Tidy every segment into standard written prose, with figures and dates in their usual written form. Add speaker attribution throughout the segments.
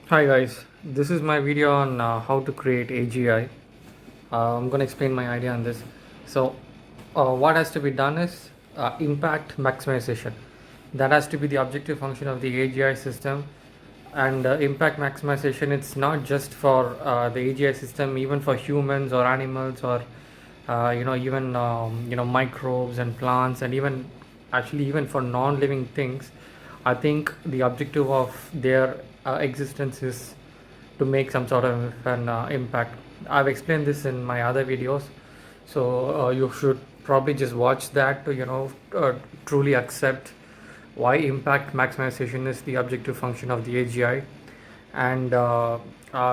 Speaker 1: Hi guys, this is my video on how to create AGI. I'm going to explain my idea on this. So, what has to be done is impact maximization. That has to be the objective function of the AGI system. And impact maximization, it's not just for the AGI system, even for humans or animals or even microbes and plants, and even for non-living things. I think the objective of their existence is to make some sort of an impact. I've explained this in my other videos, so you should probably just watch that to truly accept why impact maximization is the objective function of the AGI. And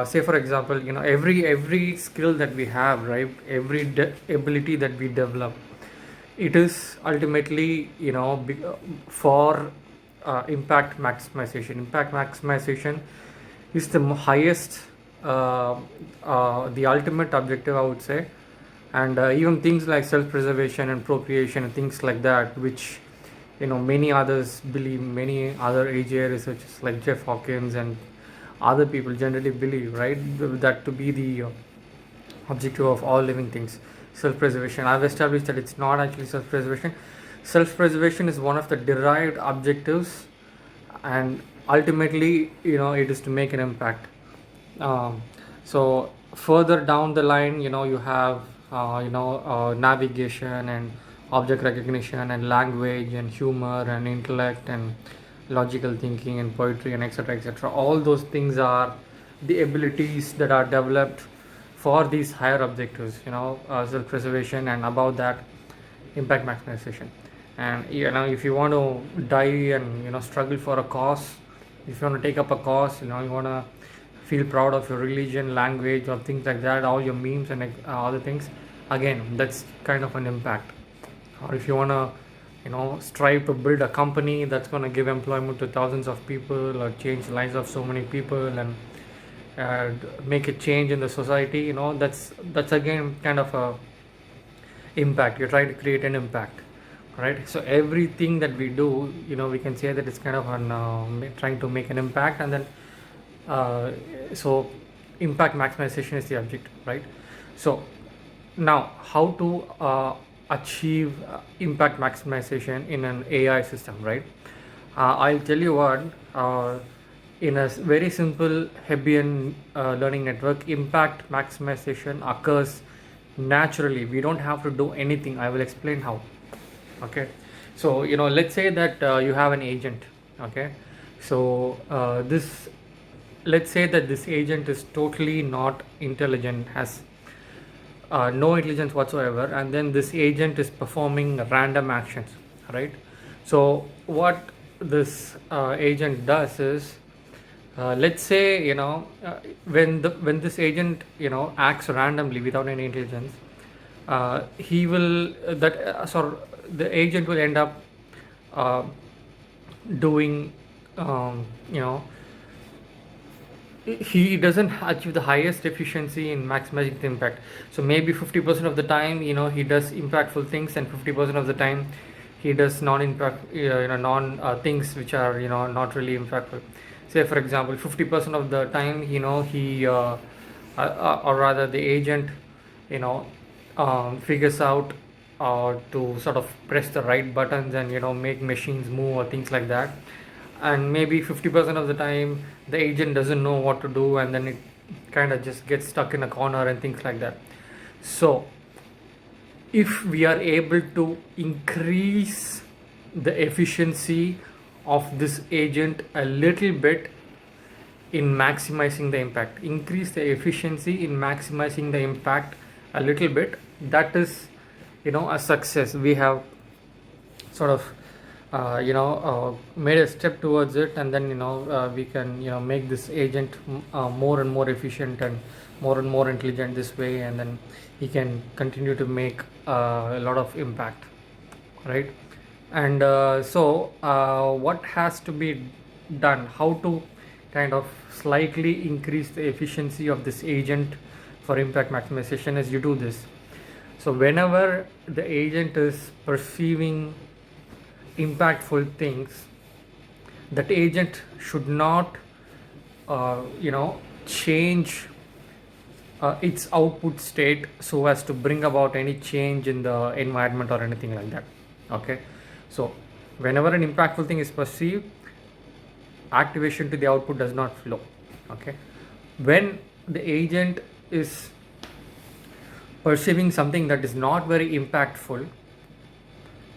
Speaker 1: say for example, every skill that we have, right, every ability that we develop, it is ultimately for impact maximization is the highest, the ultimate objective, I would say. And even things like self-preservation and procreation and things like that, which many others believe, many other AGI researchers like Jeff Hawkins and other people generally believe, right, that to be the objective of all living things. Self-preservation, I've established that it's not actually self-preservation. Self-preservation is one of the derived objectives, and ultimately it is to make an impact. So further down the line, you have navigation and object recognition and language and humor and intellect and logical thinking and poetry and etc etc. All those things are the abilities that are developed for these higher objectives, self-preservation, and above that, impact maximization. And if you want to die and struggle for a cause, if you want to take up a cause, you want to feel proud of your religion, language, or things like that, all your memes and other things, again, that's kind of an impact. Or if you want to strive to build a company that's going to give employment to thousands of people or change the lives of so many people and make a change in the society, that's again kind of a impact. You're trying to create an impact, right? So everything that we do, we can say that it's kind of an trying to make an impact. And then uh, so impact maximization is the object, right? So now how to achieve impact maximization in an AI system, right? I'll tell you what. In a very simple Hebbian learning network, impact maximization occurs naturally. We don't have to do anything. I will explain how. Okay. So let's say that you have an agent. Okay. So this let's say that this agent is totally not intelligent, has no intelligence whatsoever, and then this agent is performing random actions, right? So what this agent does is, let's say, when this agent acts randomly without any intelligence, he will that so the agent will end up uh, doing, um, you know he doesn't achieve the highest efficiency in maximizing the impact. So maybe 50% of the time he does impactful things, and 50% of the time he does non-impact, non things which are not really impactful. Say for example, 50% of the time he or rather the agent you know figures out to sort of press the right buttons and make machines move or things like that. And maybe 50% of the time the agent doesn't know what to do, and then it kind of just gets stuck in a corner and things like that. So if we are able to increase the efficiency of this agent a little bit in maximizing the impact, increase the efficiency in maximizing the impact a little bit, that is a success. We have sort of made a step towards it, and then we can make this agent more and more efficient and more intelligent this way, and then he can continue to make a lot of impact, right? And what has to be done, how to kind of slightly increase the efficiency of this agent for impact maximization, is you do this. So whenever the agent is perceiving impactful things, that agent should not change its output state so as to bring about any change in the environment or anything like that. Okay, so whenever an impactful thing is perceived, activation to the output does not flow. Okay, when the agent is perceiving something that is not very impactful,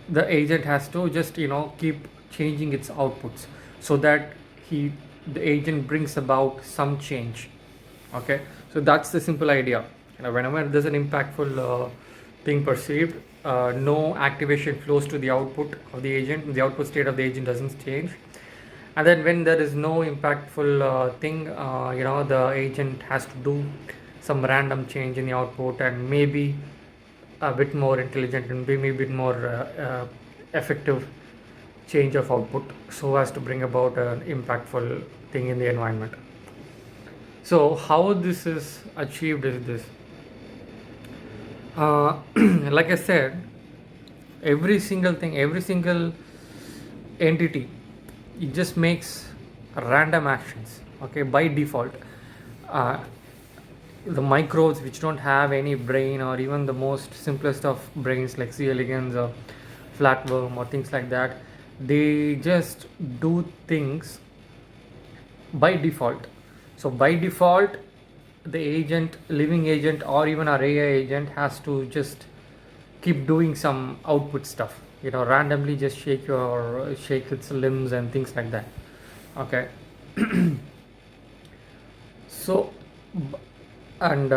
Speaker 1: the agent has to just keep changing its outputs so that the agent brings about some change. Okay, so that's the simple idea. Whenever there's an impactful thing perceived, no activation flows to the output of the agent, the output state of the agent doesn't change. And then when there is no impactful thing, the agent has to do some random change in the output, and maybe a bit more intelligent and maybe a bit more effective change of output so as to bring about an impactful thing in the environment. So how this is achieved is this. Like I said, every single thing, every single entity, it just makes random actions. Okay, by default. The microbes which don't have any brain, or even the most simplest of brains like C. elegans or flatworm or things like that, they just do things by default. So by default, the living agent or even our AI agent has to just keep doing some output stuff, randomly just shake its limbs and things like that. Okay. So and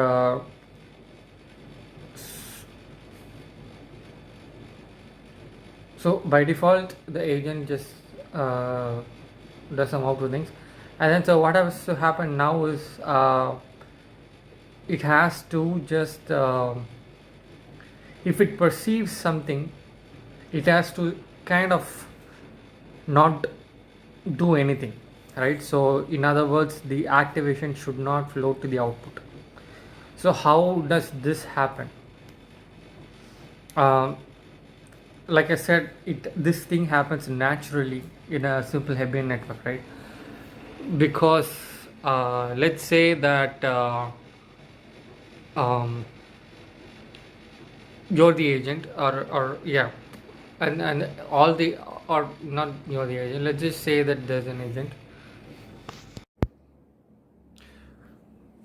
Speaker 1: so by default the agent just does some output things, and then so what has to happen now is it has to just if it perceives something, it has to kind of not do anything, right? So in other words, the activation should not flow to the output. So how does this happen? Like I said, this thing happens naturally in a simple Hebbian network, right? Because let's say that you're the agent, or yeah, and all the, or not you're the agent, let's just say that there's an agent.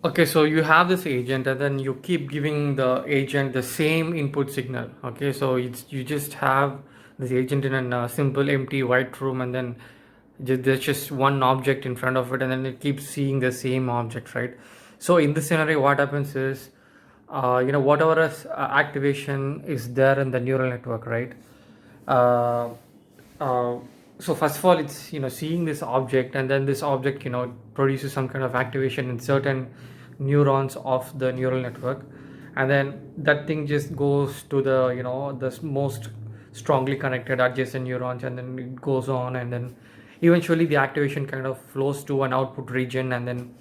Speaker 1: Okay, so you have this agent, and then you keep giving the agent the same input signal. Okay, so you just have this agent in a simple empty white room, and then there's just one object in front of it, and then it keeps seeing the same object, right? So in this scenario, what happens is, whatever activation is there in the neural network, right? So first of all, it's seeing this object, and then this object produces some kind of activation in certain neurons of the neural network, and then that thing just goes to the the most strongly connected adjacent neurons, and then it goes on, and then eventually the activation kind of flows to an output region, and then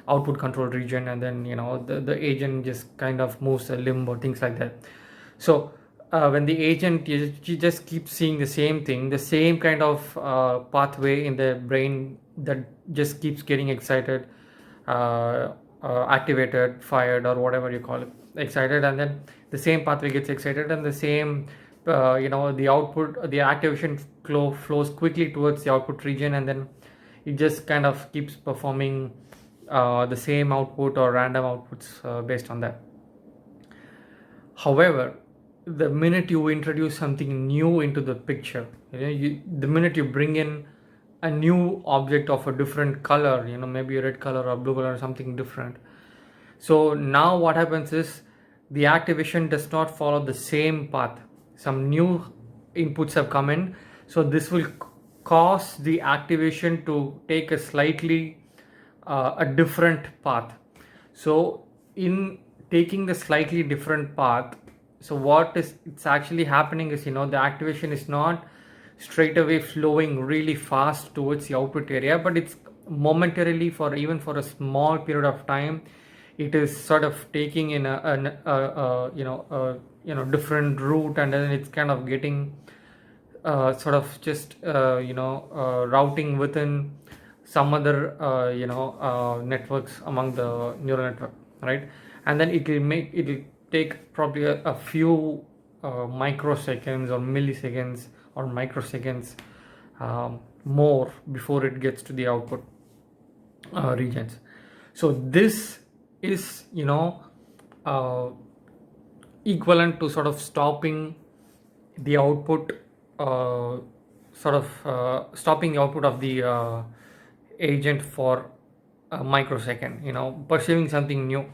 Speaker 1: output control region, and then the agent just kind of moves a limb or things like that. So when the agent, you just keep seeing the same thing, the same kind of pathway in the brain that just keeps getting excited, activated, fired, or whatever you call it, excited, and then the same pathway gets excited, and the same the output, the activation flows quickly towards the output region, and then it just kind of keeps performing the same output or random outputs based on that. However, the minute you introduce something new into the picture, the minute you bring in a new object of a different color, maybe a red color or blue color or something different, so now what happens is the activation does not follow the same path. Some new inputs have come in, so this will cause the activation to take a slightly a different path. So in taking the slightly different path, so what is it's actually happening is, the activation is not straight away flowing really fast towards the output area, but it's momentarily, for even for a small period of time, it is sort of taking in a different route, and then it's kind of getting sort of just routing within some other networks among the neural network, right? And then it'll take probably a few microseconds or milliseconds or microseconds more before it gets to the output regions. So this is uh, equivalent to sort of stopping the output, stopping the output of the agent for a microsecond, perceiving something new.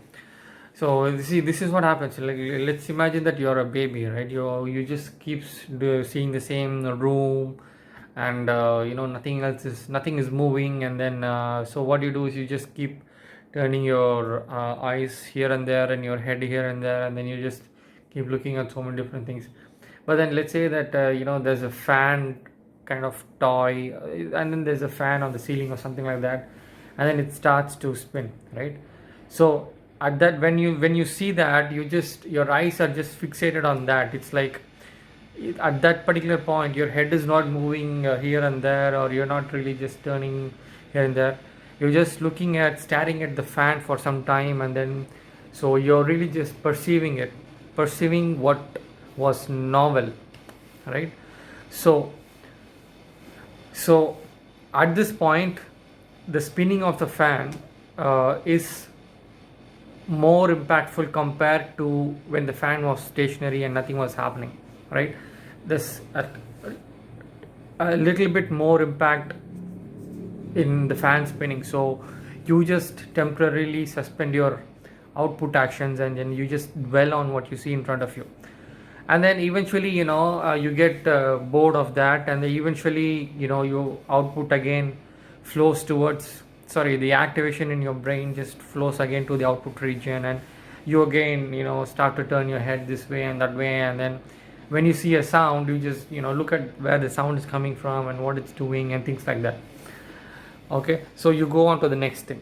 Speaker 1: So you see, this is what happens. Like, let's imagine that you're a baby, right? You just seeing the same room, and nothing is moving, and then so what you do is you just keep turning your eyes here and there, and your head here and there, and then you just keep looking at so many different things. But then let's say that there's a fan kind of toy, and then there's a fan on the ceiling or something like that, and then it starts to spin, right? So at that, when you see that, your eyes are just fixated on that. It's like, at that particular point your head is not moving here and there, or you're not really just turning here and there. You're just staring at the fan for some time, and then so you're really just perceiving what was novel, right? So so at this point, the spinning of the fan is more impactful compared to when the fan was stationary and nothing was happening, right? This a little bit more impact in the fan spinning. So you just temporarily suspend your output actions, and then you just dwell on what you see in front of you, and then eventually you get bored of that, and then eventually your output again flows towards, sorry, the activation in your brain just flows again to the output region, and you again start to turn your head this way and that way, and then when you see a sound, you just look at where the sound is coming from and what it's doing and things like that. Okay, so you go on to the next thing.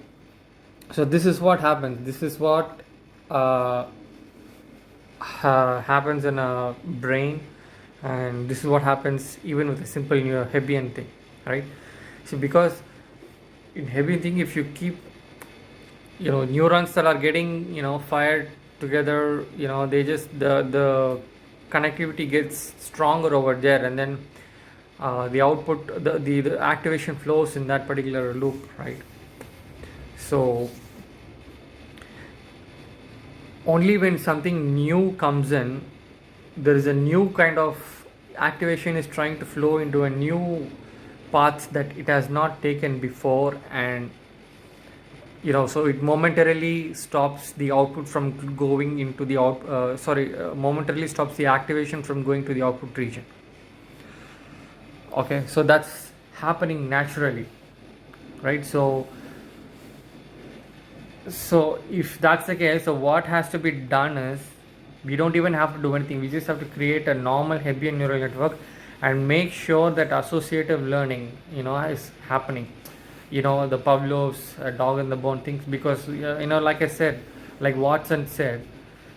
Speaker 1: So this is what happens. This is what happens in a brain, and this is what happens even with a simple Hebbian thing, right? So because in Hebbian thing, if you keep neurons that are getting fired together, they just the connectivity gets stronger over there, and then the output, the activation flows in that particular loop, right? So only when something new comes in, there is a new kind of activation is trying to flow into a new path that it has not taken before, and so it momentarily stops the output from going into the momentarily stops the activation from going to the output region. Okay, so that's happening naturally, right? So if that's the case, so what has to be done is, we don't even have to do anything. We just have to create a normal Hebbian neural network and make sure that associative learning is happening, the Pavlov's dog and the bone things, because like I said, like Watson said,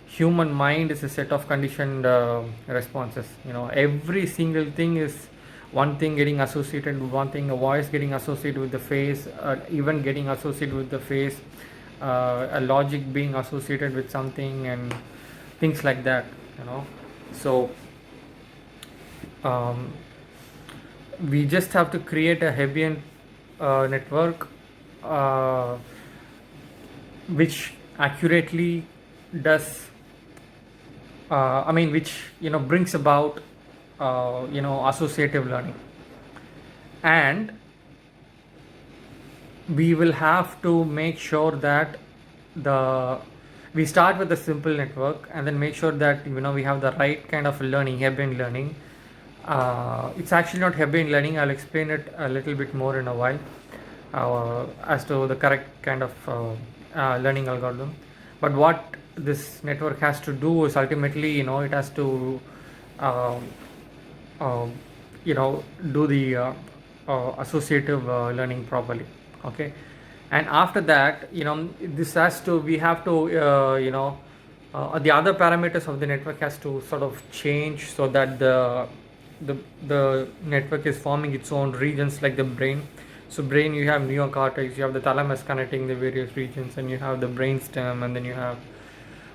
Speaker 1: human mind is a set of conditioned responses. Every single thing is one thing getting associated with one thing, a voice getting associated with the face, even getting associated with the face, a logic being associated with something, and things like that. So we just have to create a Hebbian network which accurately does which brings about associative learning. And we will have to make sure that we start with a simple network, and then make sure that we have the right kind of learning, Hebbian learning. It's actually not Hebbian learning. I'll explain it a little bit more in a while as to the correct kind of learning algorithm. But what this network has to do is ultimately, it has to do the associative learning properly. Okay, and after that, we have to the other parameters of the network has to sort of change, so that the network is forming its own regions like the brain. So brain, you have neocortex, you have the thalamus connecting the various regions, and you have the brainstem, and then you have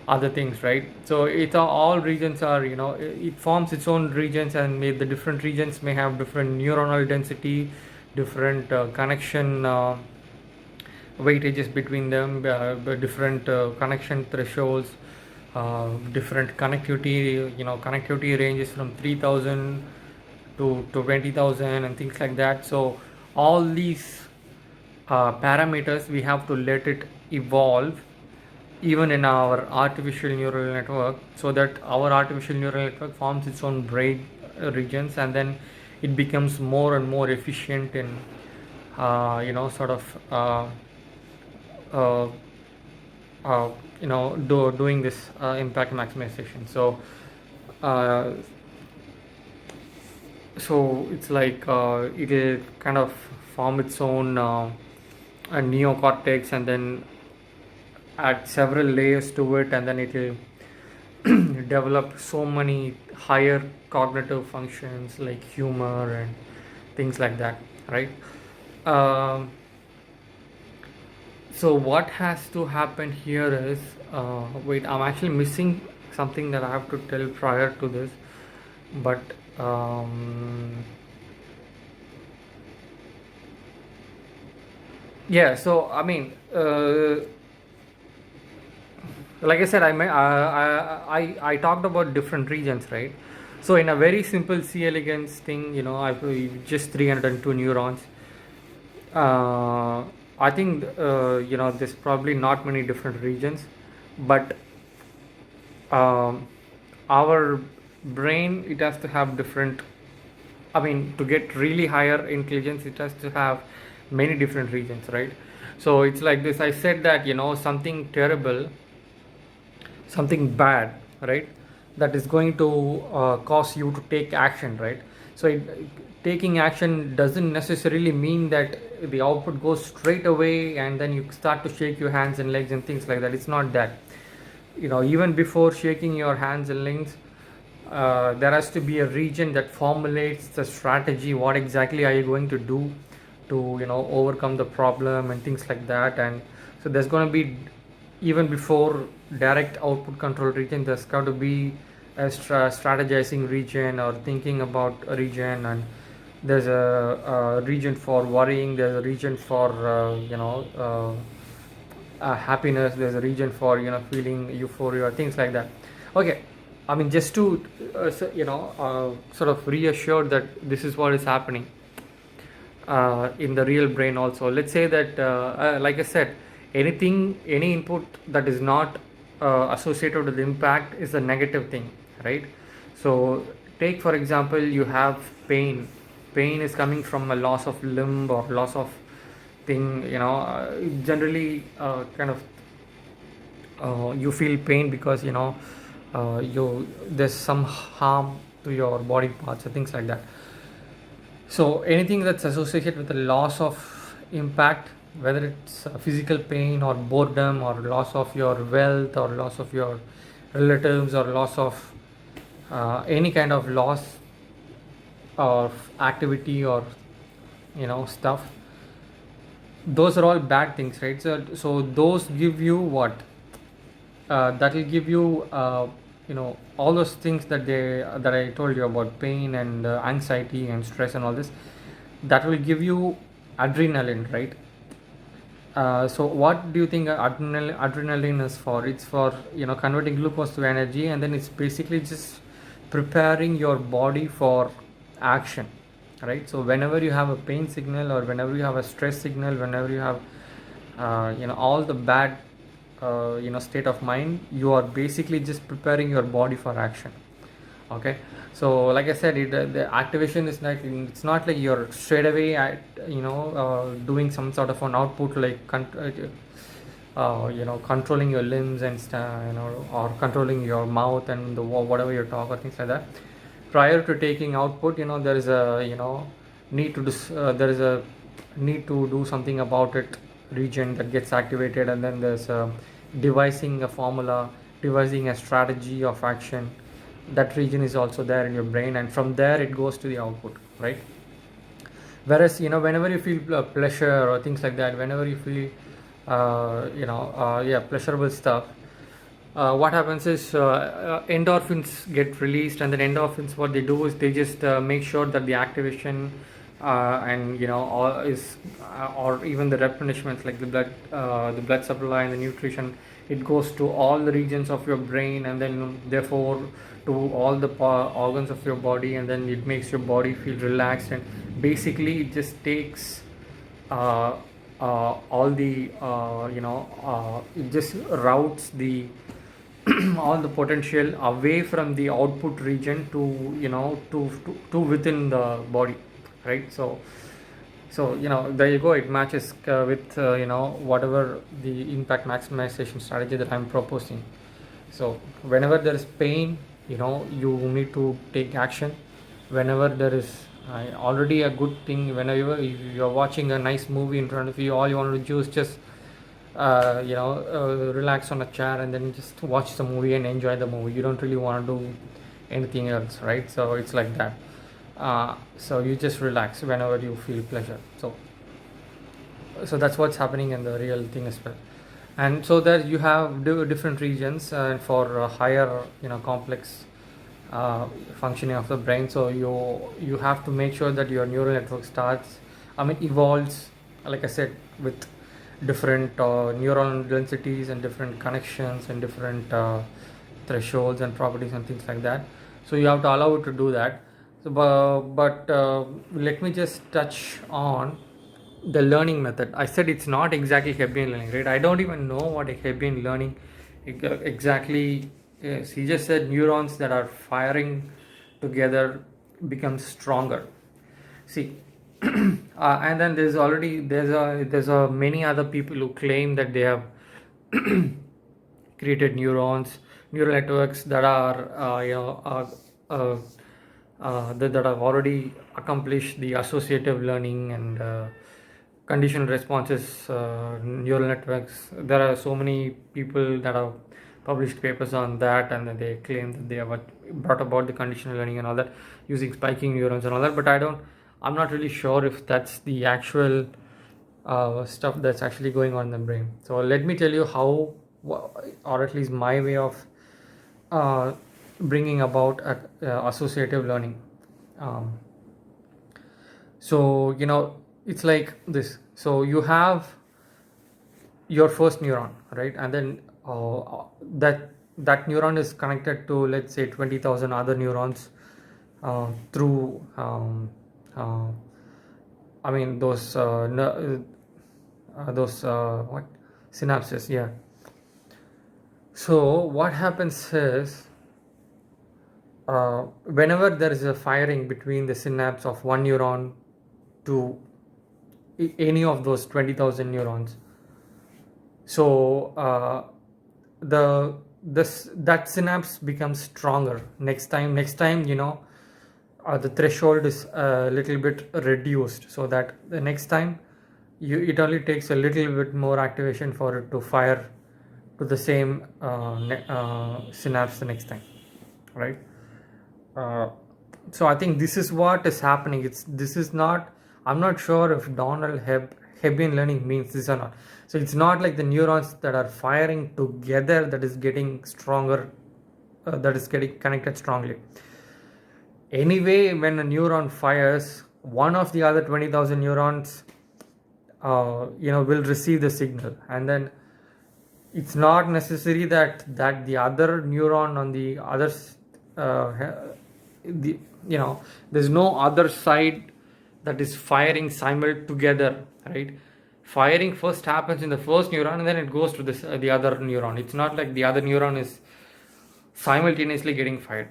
Speaker 1: other things, right? So it's all regions are, it forms its own regions, and the different regions may have different neuronal density, different connection weightages between them, different connection thresholds, different connectivity. Connectivity ranges from 3000 to 20,000 and things like that. So all these parameters, we have to let it evolve even in our artificial neural network, so that our artificial neural network forms its own brain regions, and then it becomes more and more efficient in sort of uh, doing this impact maximization. Uh, so it's like it will kind of form its own a neocortex, and then add several layers to it, and then it will develop so many higher cognitive functions like humor and things like that, right? um, so what has to happen here is, wait, I'm actually missing something that I have to tell prior to this, but yeah. So I mean, like I said, I talked about different regions, right? So in a very simple C elegans thing, I just 302 neurons. I think there's probably not many different regions, but um, our brain, it has to have different. I mean, to get really higher intelligence, it has to have many different regions, right? So it's like this. I said that something terrible, something bad, right, that is going to cause you to take action, right? So taking action doesn't necessarily mean that the output goes straight away and then you start to shake your hands and legs and things like that. It's not that. Even before shaking your hands and legs, there has to be a region that formulates the strategy. What exactly are you going to do to overcome the problem and things like that? And so there's going to be, even before direct output control region, there's got to be a strategizing region or thinking about a region. And there's a region for worrying, there's a region for happiness, there's a region for feeling euphoria, things like that. Okay, I mean, just to sort of reassure that this is what is happening in the real brain also. Let's say that like I said, any input that is not associated with impact is a negative thing, right? So take for example, you have pain is coming from a loss of limb or loss of thing, generally kind of you feel pain because you there's some harm to your body parts or things like that. So anything that's associated with the loss of impact, whether it's physical pain or boredom or loss of your wealth or loss of your relatives or loss of any kind of loss of activity or stuff, those are all bad things, right? So those give you what, that will give you all those things that I told you about, pain and anxiety and stress and all this, that will give you adrenaline, right? So what do you think adrenaline is for? It's for converting glucose to energy, and then it's basically just preparing your body for action, right? So whenever you have a pain signal or whenever you have a stress signal, whenever you have all the bad state of mind, you are basically just preparing your body for action. Okay, so like I said, the activation is like, it's not like you're straight away at doing some sort of an output like controlling your limbs and or controlling your mouth and whatever you talk or things like that. Prior to taking output, there is a need to there is a need to do something about it region that gets activated, and then there's devising a formula, devising a strategy of action. That region is also there in your brain, and from there it goes to the output, right? Whereas, whenever you feel pleasure or things like that, whenever you feel yeah, pleasurable stuff, what happens is endorphins get released, and then endorphins, what they do is they just make sure that the activation and or even the replenishments, like the blood supply and the nutrition, it goes to all the regions of your brain, and then therefore to all the organs of your body, and then it makes your body feel relaxed, and basically it just takes uh, all the it just routes the all the potential away from the output region to to within the body, right? So there you go, it matches with whatever the impact maximization strategy that I'm proposing. So whenever there is pain, you need to take action. Whenever there is already a good thing, whenever you're watching a nice movie in front of you, all you want to do is just relax on a chair and then just watch the movie and enjoy the movie. You don't really want to do anything else, right? So it's like that. So you just relax whenever you feel pleasure. So that's what's happening in the real thing as well. And so that you have different regions for higher complex functioning of the brain. So you have to make sure that your neural network evolves, like I said, with different neuron densities and different connections and different thresholds and properties and things like that. So you have to allow it to do that. So but let me just touch on the learning method. I said it's not exactly Hebbian learning, right? I don't even know what a Hebbian learning exactly is. He just said neurons that are firing together become stronger. See, and then there's a many other people who claim that they have created neural networks that are that have already accomplished the associative learning and conditional responses neural networks. There are so many people that have published papers on that, and then they claim that they have brought about the conditional learning and all that using spiking neurons and all that. But I'm not really sure if that's the actual stuff that's actually going on in the brain. So let me tell you how, or at least my way of uh, bringing about associative learning. Um, so it's like this. So you have your first neuron, right? And then that neuron is connected to, let's say, 20,000 other neurons through those what synapses, yeah. So what happens is whenever there is a firing between the synapse of one neuron to any of those 20,000 neurons, so that synapse becomes stronger. Next time the threshold is a little bit reduced, so that the next time it only takes a little bit more activation for it to fire to the same synapse the next time, right? uh, so I think this is what is happening. This is not, I'm not sure if Hebbian learning means this or not. So it's not like the neurons that are firing together that is getting stronger, that is getting connected strongly. Anyway, when a neuron fires, one of the other 20,000 neurons will receive the signal, and then it's not necessary that the other neuron on the other there's no other side that is firing together, right? Firing first happens in the first neuron, and then it goes to this the other neuron. It's not like the other neuron is simultaneously getting fired,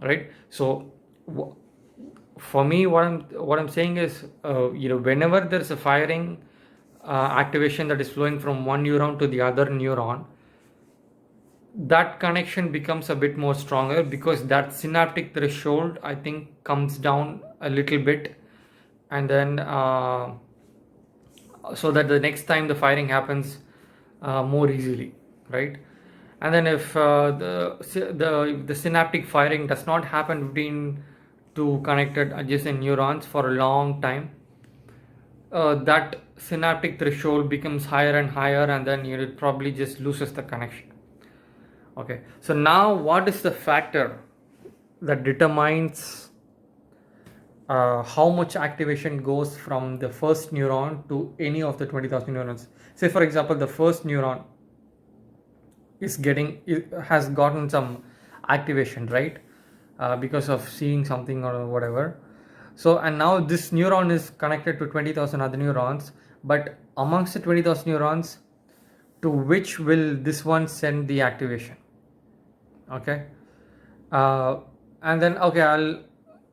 Speaker 1: right? So for me, what I'm saying is whenever there's a firing activation that is flowing from one neuron to the other neuron, that connection becomes a bit more stronger, because that synaptic threshold, I think, comes down a little bit, and then so that the next time the firing happens more easily, right? And then if the synaptic firing does not happen between to connected adjacent neurons for a long time, that synaptic threshold becomes higher and higher, and then it probably just loses the connection. Okay, so now what is the factor that determines how much activation goes from the first neuron to any of the 20,000 neurons? Say for example, the first neuron has gotten some activation, right? Because of seeing something or whatever. So, and now this neuron is connected to 20,000 other neurons, but amongst the 20,000 neurons, to which will this one send the activation? Okay. And then, okay, I'll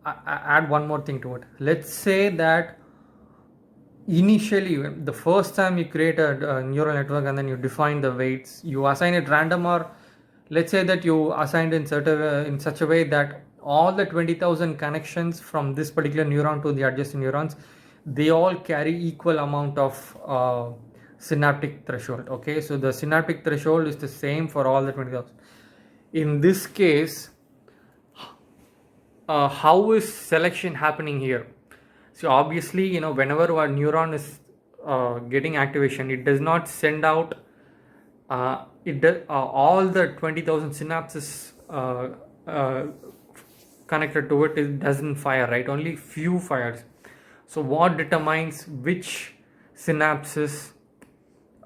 Speaker 1: add one more thing to it. Let's say that initially, the first time you create a neural network and then you define the weights, you assign it random, or let's say that you assigned in such a way that all the 20,000 connections from this particular neuron to the adjacent neurons, they all carry equal amount of synaptic threshold. Okay, so the synaptic threshold is the same for all the 20,000. In this case, how is selection happening here? So obviously, whenever a neuron is getting activation, it does not send out all the 20,000 synapses connected to it. It doesn't fire, right? Only few fires. So what determines which synapses,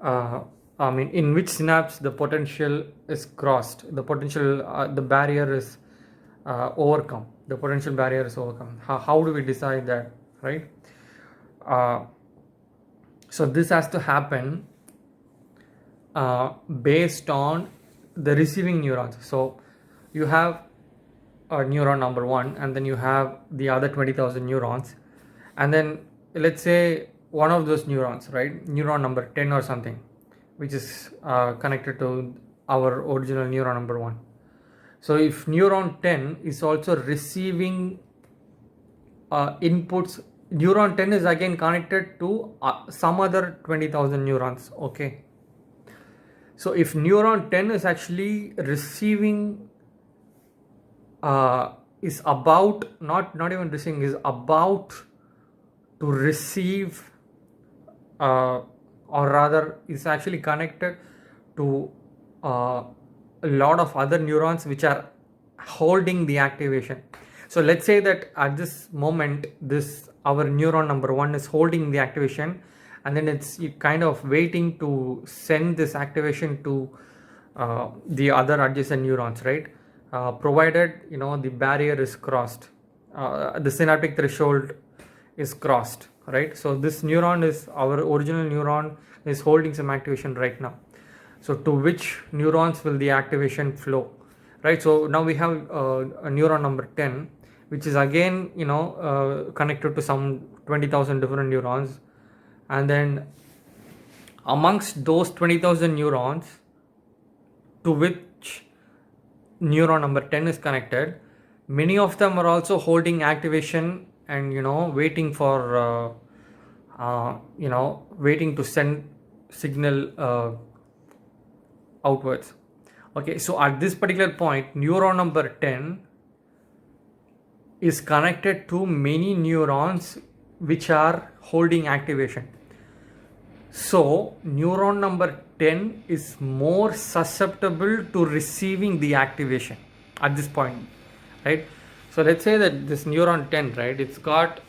Speaker 1: in which synapse the potential is crossed, the barrier is overcome, the potential barrier is overcome? How do we decide that, right? So this has to happen based on the receiving neurons. So you have a neuron number 1, and then you have the other 20,000 neurons, and then let's say one of those neurons, right, neuron number 10 or something, which is connected to our original neuron number 1. So if neuron 10 is also receiving inputs, neuron 10 is again connected to some other 20,000 neurons. Okay, so if neuron 10 is actually receiving is about to receive, or rather is actually connected to a lot of other neurons which are holding the activation. So let's say that at this moment, our neuron number 1 is holding the activation, and then it's kind of waiting to send this activation to the other adjacent neurons, right? Provided the barrier is crossed, the synaptic threshold is crossed, right? So this neuron is our original neuron, is holding some activation right now. So to which neurons will the activation flow, right? So now we have a neuron number 10, which is again connected to some 20,000 different neurons, and then amongst those 20,000 neurons to which neuron number 10 is connected, many of them are also holding activation and waiting for waiting to send signal outwards. Okay, so at this particular point, neuron number 10 is connected to many neurons which are holding activation. So neuron number 10 is more susceptible to receiving the activation at this point, right? So let's say that this neuron 10, right, it's got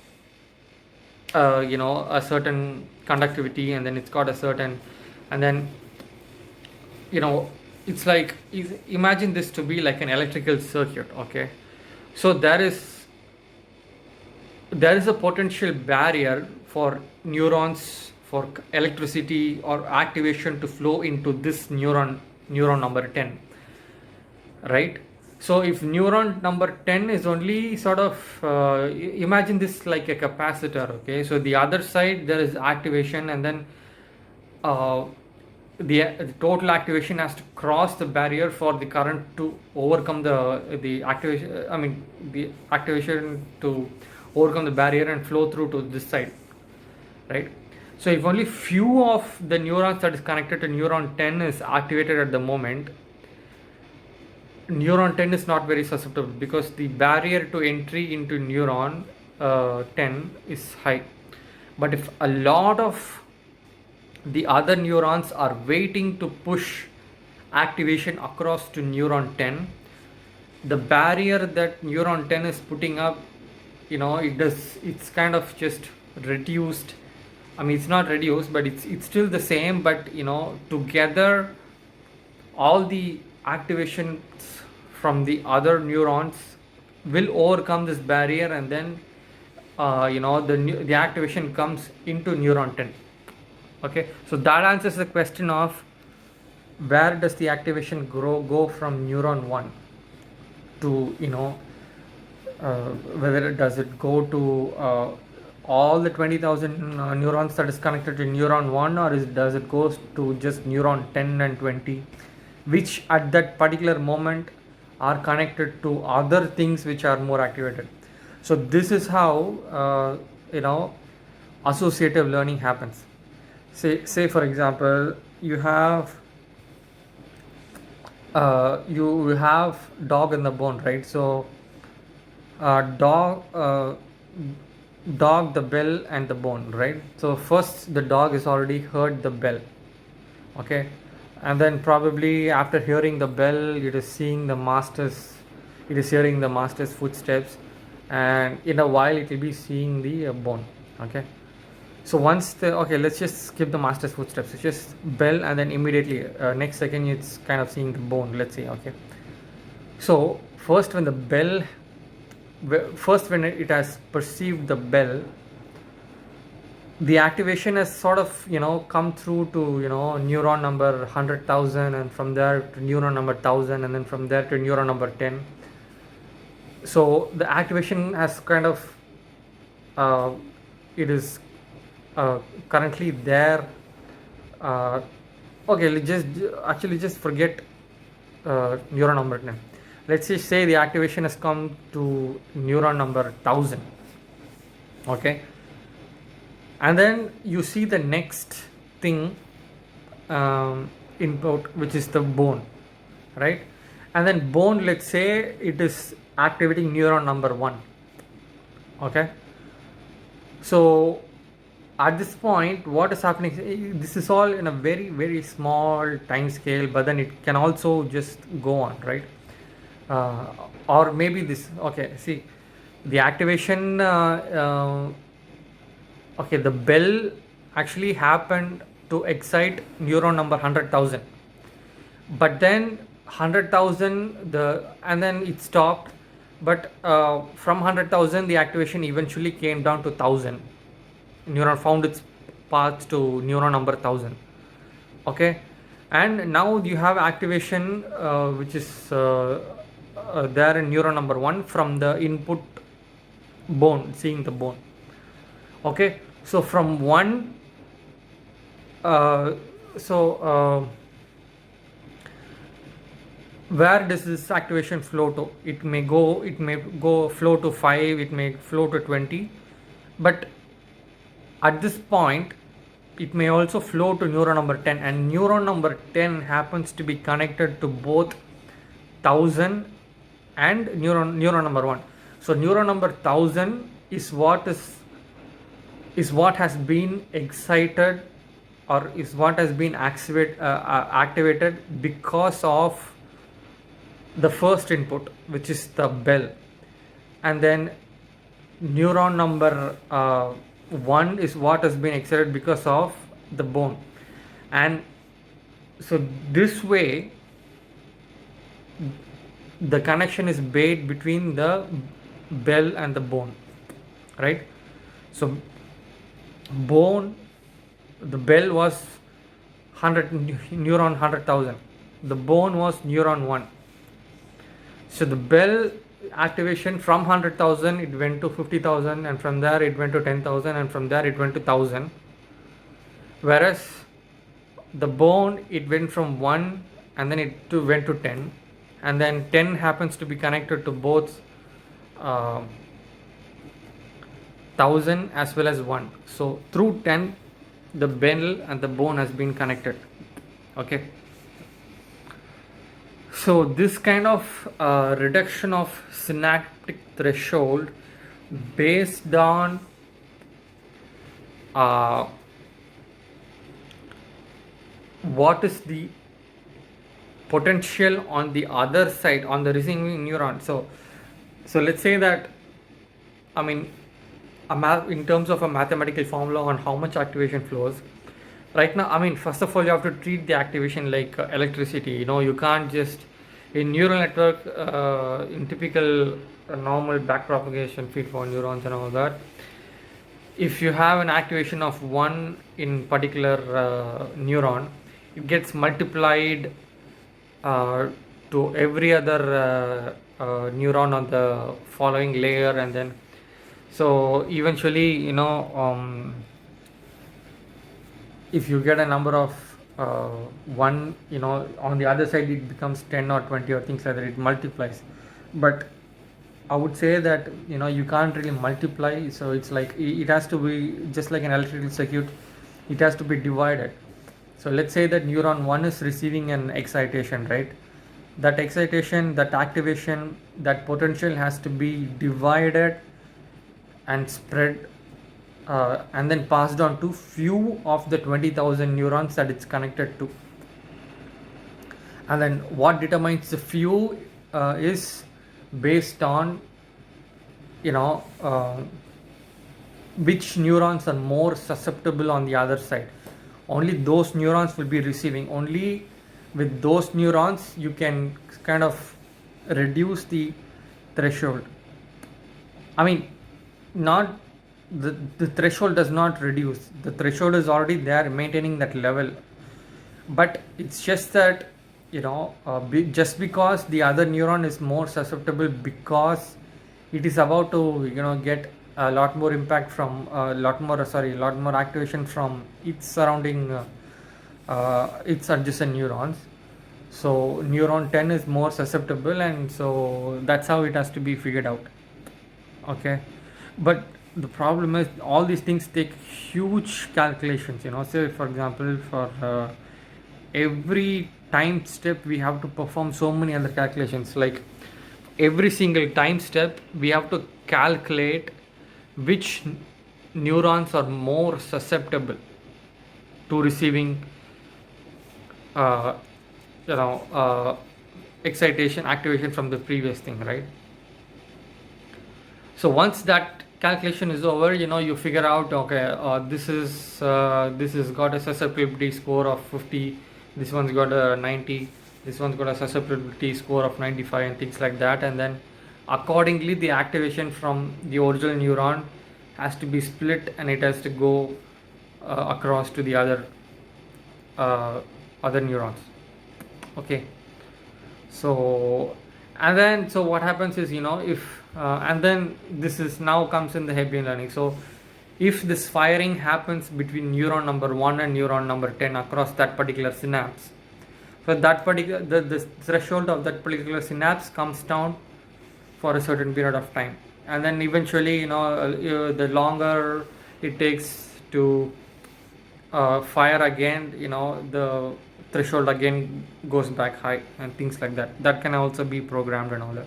Speaker 1: a certain conductivity, and then it's got a certain, and then it's like, imagine this to be like an electrical circuit. Okay, so there is a potential barrier for neurons, for electricity or activation to flow into this neuron number 10, right? So if neuron number 10 is only sort of imagine this like a capacitor. Okay, so the other side there is activation, and then the total activation has to cross the barrier for the current to overcome the activation, the activation to overcome the barrier and flow through to this side, right? So if only few of the neurons that is connected to neuron 10 is activated at the moment, neuron 10 is not very susceptible because the barrier to entry into neuron 10 is high. But if a lot of the other neurons are waiting to push activation across to neuron 10, the barrier that neuron 10 is putting up, it's kind of just reduced. I mean, it's not reduced, but it's still the same, but together all the activations from the other neurons will overcome this barrier, and then the activation comes into neuron 10. Okay, so that answers the question of where does the activation go from neuron 1 to whether does it go to all the 20,000 neurons that is connected to neuron 1, or does it go to just neuron 10 and 20, which at that particular moment are connected to other things which are more activated. So this is how associative learning happens. Say for example, you have dog in the bone, right? So dog, the bell and the bone, right? So first the dog has already heard the bell, okay, and then probably after hearing the bell, it is hearing the master's footsteps, and in a while it will be seeing the bone. Okay, so let's just skip the master's footsteps. It's just bell, and then immediately next second it's kind of seeing the bone, let's say. Okay, so first when it has perceived the bell, the activation has sort of come through to neuron number 100,000, and from there to neuron number 1,000, and then from there to neuron number 10. So the activation has kind of it is currently there. Okay, let's just forget neuron number 10. Let's just say the activation has come to neuron number 1,000. Okay, and then you see the next thing input, which is the bone, right? And then bone, let's say it is activating neuron number 1. Okay, so at this point what is happening, this is all in a very very small time scale, but then it can also just go on, right? Or maybe this, okay, see the activation, okay, the bell actually happened to excite neuron number 100,000, but then 100,000 and then it stopped, but from 100,000 the activation eventually came down to 1,000. Neuron found its path to neuron number 1,000. Okay, and now you have activation which is there in neuron number 1 from the input bone, seeing the bone. Okay, so from 1 where does this activation flow to? It may go flow to 5, it may flow to 20, but at this point it may also flow to neuron number 10, and neuron number 10 happens to be connected to both 1,000 and neuron number 1. So neuron number 1,000 is what has been excited, or is what has been activated because of the first input, which is the bell. And then neuron number 1 is what has been excited because of the bone. And so this way the connection is made between the bell and the bone, right? So the bell was 100,000, the bone was neuron 1. So the bell activation from 100,000 it went to 50,000, and from there it went to 10,000, and from there it went to 1,000. Whereas the bone, it went from 1 and then it went to 10, and then 10 happens to be connected to both 1,000 as well as 1. So through 10 the bell and the bone has been connected. Okay, So this kind of reduction of synaptic threshold based on uh, what is the potential on the other side, on the receiving neuron. So let's say that, I mean, in terms of a mathematical formula on how much activation flows right now, I mean, first of all, you have to treat the activation like electricity. You can't just, in neural network, in typical normal backpropagation feed for neurons and all that, if you have an activation of one in particular neuron, it gets multiplied uh, to every other neuron on the following layer, and then so eventually, if you get a number of one, on the other side it becomes 10 or 20 or things like that, it multiplies. But I would say that you can't really multiply, so it's like it has to be just like an electrical circuit, it has to be divided. So let's say that neuron 1 is receiving an excitation, right? That excitation, that activation, that potential has to be divided and spread, and then passed on to few of the 20,000 neurons that it's connected to. And then what determines the few is based on which neurons are more susceptible on the other side. Only those neurons will be receiving. Only with those neurons you can kind of reduce the threshold. I mean, not the threshold does not reduce. The threshold is already there, maintaining that level. But it's just that just because the other neuron is more susceptible, because it is about to get a lot more impact from a lot more activation from its surrounding its adjacent neurons. So neuron 10 is more susceptible, and so that's how it has to be figured out. Okay, but the problem is all these things take huge calculations. Say for example, for every time step we have to perform so many other calculations. Like every single time step we have to calculate which neurons are more susceptible to receiving uh, excitation, activation from the previous thing, right? So once that calculation is over, you figure out, okay, this is got a susceptibility score of 50, this one's got a 90, this one's got a susceptibility score of 95, and things like that. And then accordingly the activation from the original neuron has to be split, and it has to go across to the other neurons. Okay, so and then so what happens is, if and then this is now comes in the Hebbian learning. So if this firing happens between neuron number 1 and neuron number 10 across that particular synapse, so that particular the threshold of that particular synapse comes down for a certain period of time, and then eventually the longer it takes to fire again, the threshold again goes back high, and things like that can also be programmed and all that.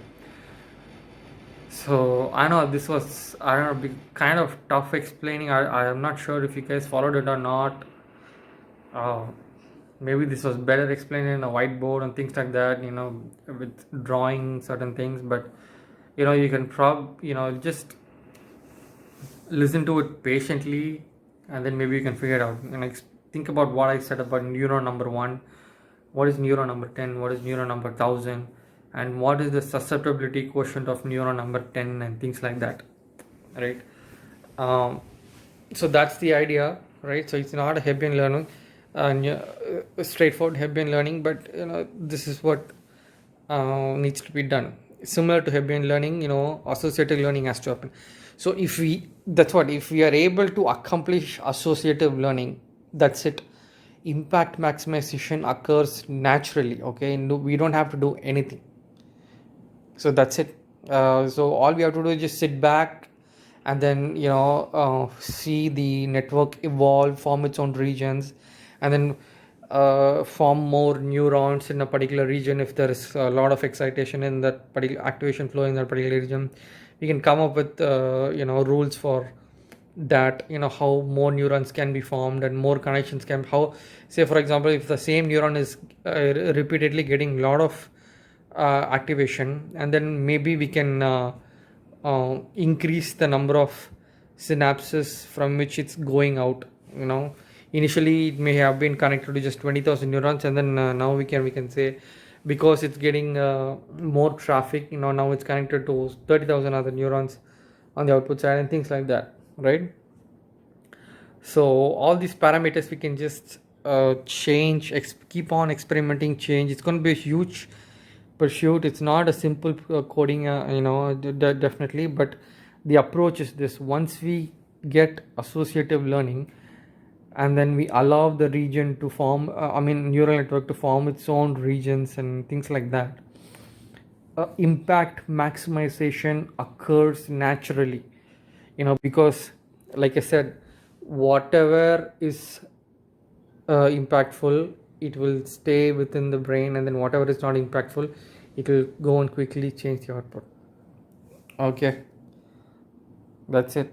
Speaker 1: So I know this was, I don't know, kind of tough explaining. I am not sure if you guys followed it or not. Maybe this was better explained in a whiteboard and things like that, with drawing certain things. But you can just listen to it patiently, and then maybe you can figure it out. And think about what I said about neuron number 1, what is neuron number 10, what is neuron number 1000, and what is the susceptibility quotient of neuron number 10, and things like that, right? So that's the idea, right? So it's not a Hebbian learning, straightforward Hebbian learning, but this is what needs to be done. Similar to Hebbian learning, associative learning has to happen. So if we are able to accomplish associative learning, that's it. Impact maximization occurs naturally. Okay, no, we don't have to do anything. So that's it. So all we have to do is just sit back, and then see the network evolve, form its own regions, and then form more neurons in a particular region. If there is a lot of excitation in that particular activation flow in that particular region, we can come up with rules for that, how more neurons can be formed and more connections can, how, say for example, if the same neuron is repeatedly getting a lot of activation, and then maybe we can increase the number of synapses from which it's going out. Initially it may have been connected to just 20,000 neurons, and then now we can say, because it's getting more traffic, now it's connected to 30,000 other neurons on the output side and things like that, right? So all these parameters we can just change, keep on experimenting, change. It's going to be a huge pursuit. It's not a simple coding, definitely, but the approach is this: once we get associative learning, and then we allow the region to form, neural network to form its own regions and things like that, impact maximization occurs naturally, because, like I said, whatever is impactful, it will stay within the brain, and then whatever is not impactful, it will go and quickly change the output. Okay, that's it.